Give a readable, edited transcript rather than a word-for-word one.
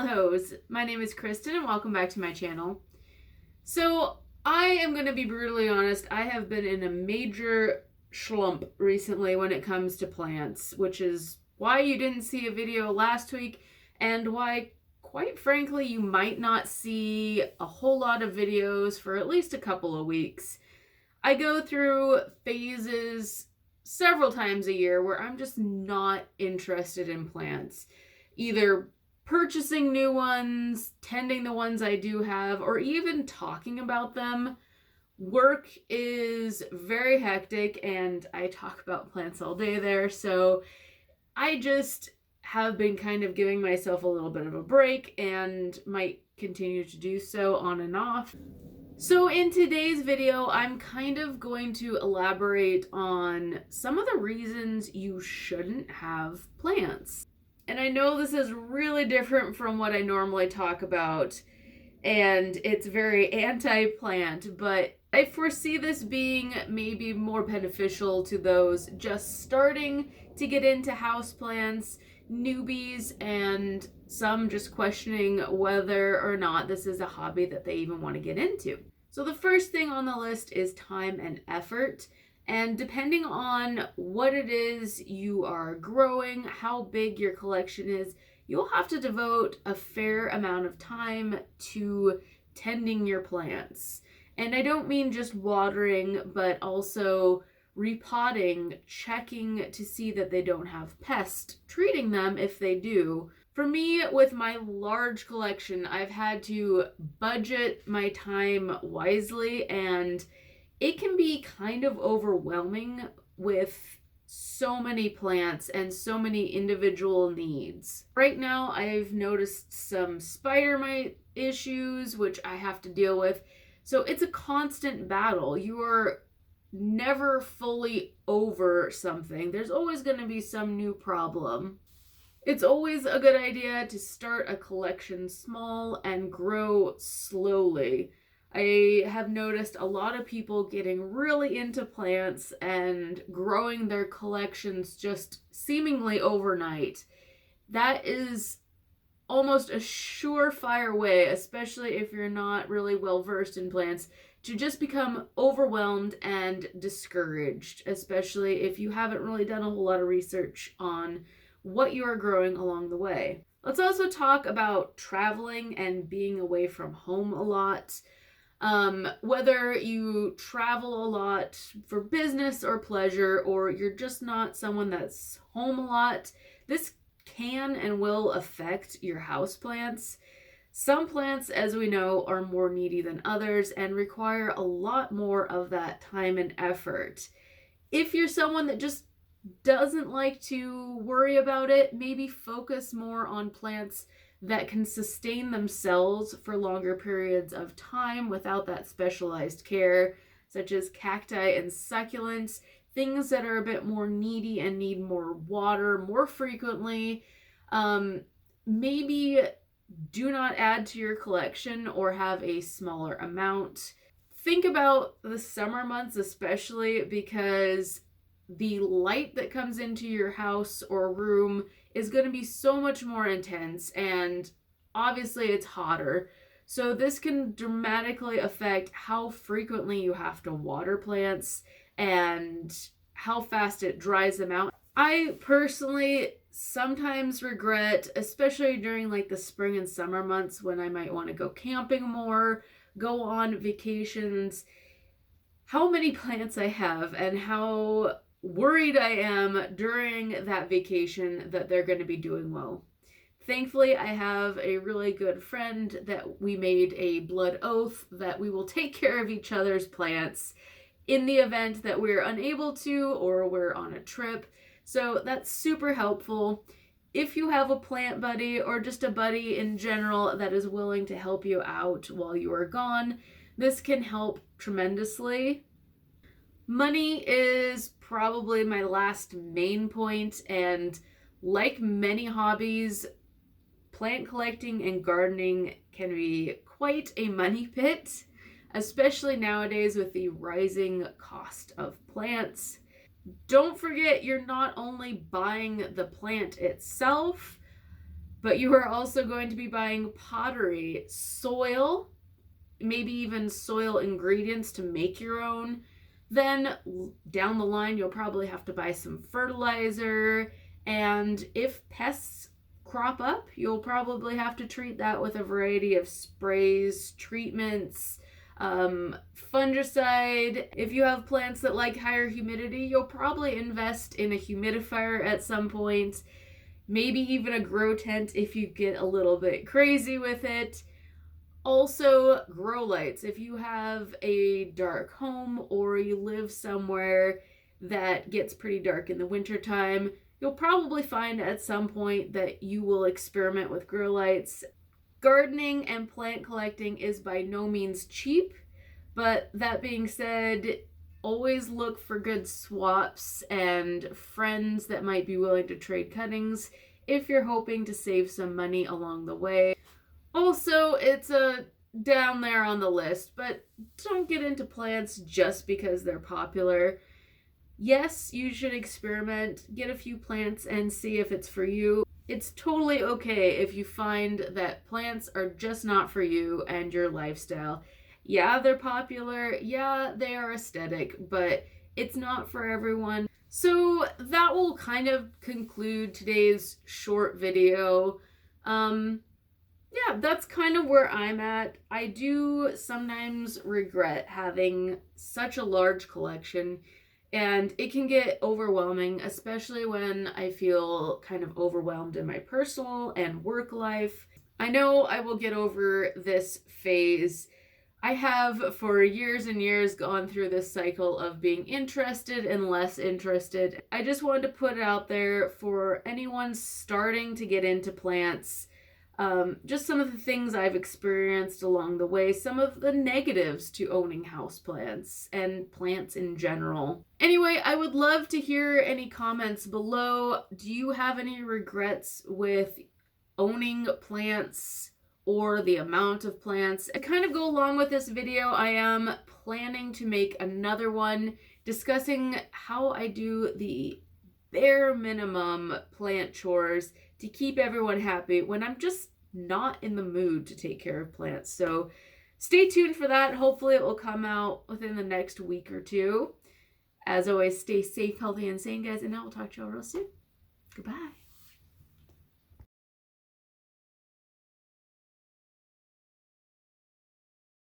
Hellos, my name is Kristen and welcome back to my channel. So I am going to be brutally honest, I have been in a major slump recently when it comes to plants, which is why you didn't see a video last week and why, quite frankly, you might not see a whole lot of videos for at least a couple of weeks. I go through phases several times a year where I'm just not interested in plants. Either purchasing new ones, tending the ones I do have, or even talking about them. Work is very hectic and I talk about plants all day there, so I just have been kind of giving myself a little bit of a break and might continue to do so on and off. So in today's video, I'm kind of going to elaborate on some of the reasons you shouldn't have plants. And I know this is really different from what I normally talk about, and it's very anti-plant, but I foresee this being maybe more beneficial to those just starting to get into houseplants, newbies, and some just questioning whether or not this is a hobby that they even want to get into. So the first thing on the list is time and effort. And depending on what it is you are growing, how big your collection is, you'll have to devote a fair amount of time to tending your plants. And I don't mean just watering, but also repotting, checking to see that they don't have pests, treating them if they do. For me, with my large collection, I've had to budget my time wisely, and it can be kind of overwhelming with so many plants and so many individual needs. Right now, I've noticed some spider mite issues, which I have to deal with. So it's a constant battle. You are never fully over something. There's always going to be some new problem. It's always a good idea to start a collection small and grow slowly. I have noticed a lot of people getting really into plants and growing their collections just seemingly overnight. That is almost a surefire way, especially if you're not really well versed in plants, to just become overwhelmed and discouraged, especially if you haven't really done a whole lot of research on what you are growing along the way. Let's also talk about traveling and being away from home a lot. Whether you travel a lot for business or pleasure, or you're just not someone that's home a lot, this can and will affect your houseplants. Some plants, as we know, are more needy than others and require a lot more of that time and effort. If you're someone that just doesn't like to worry about it, maybe focus more on plants that can sustain themselves for longer periods of time without that specialized care, such as cacti and succulents, things that are a bit more needy and need more water more frequently. Maybe do not add to your collection or have a smaller amount. Think about the summer months especially, because the light that comes into your house or room is going to be so much more intense, and obviously it's hotter. So this can dramatically affect how frequently you have to water plants and how fast it dries them out. I personally sometimes regret, especially during like the spring and summer months when I might want to go camping more, go on vacations, how many plants I have and how worried I am during that vacation that they're going to be doing well. Thankfully, I have a really good friend that we made a blood oath that we will take care of each other's plants in the event that we're unable to or we're on a trip. So that's super helpful. If you have a plant buddy or just a buddy in general that is willing to help you out while you are gone, this can help tremendously. Money is probably my last main point, and like many hobbies, plant collecting and gardening can be quite a money pit, especially nowadays with the rising cost of plants. Don't forget, you're not only buying the plant itself, But you are also going to be buying pottery, soil, maybe even soil ingredients to make your own. Then down the line, you'll probably have to buy some fertilizer. And if pests crop up, you'll probably have to treat that with a variety of sprays, treatments, fungicide. If you have plants that like higher humidity, you'll probably invest in a humidifier at some point. Maybe even a grow tent if you get a little bit crazy with it. Also, grow lights. If you have a dark home or you live somewhere that gets pretty dark in the wintertime, you'll probably find at some point that you will experiment with grow lights. Gardening and plant collecting is by no means cheap, but that being said, always look for good swaps and friends that might be willing to trade cuttings if you're hoping to save some money along the way. Also, it's down there on the list, but don't get into plants just because they're popular. Yes, you should experiment, get a few plants and see if it's for you. It's totally okay if you find that plants are just not for you and your lifestyle. Yeah, they're popular. Yeah, they are aesthetic, but it's not for everyone. So that will kind of conclude today's short video. Yeah, that's kind of where I'm at. I do sometimes regret having such a large collection, and it can get overwhelming, especially when I feel kind of overwhelmed in my personal and work life. I know I will get over this phase. I have for years and years gone through this cycle of being interested and less interested. I just wanted to put it out there for anyone starting to get into plants. Just some of the things I've experienced along the way, some of the negatives to owning houseplants and plants in general. Anyway, I would love to hear any comments below. Do you have any regrets with owning plants or the amount of plants? To kind of go along with this video, I am planning to make another one discussing how I do the bare minimum plant chores to keep everyone happy when I'm just not in the mood to take care of plants. So stay tuned for that. Hopefully it will come out within the next week or two. As always, stay safe, healthy, and sane, guys, and I will talk to you all real soon. Goodbye.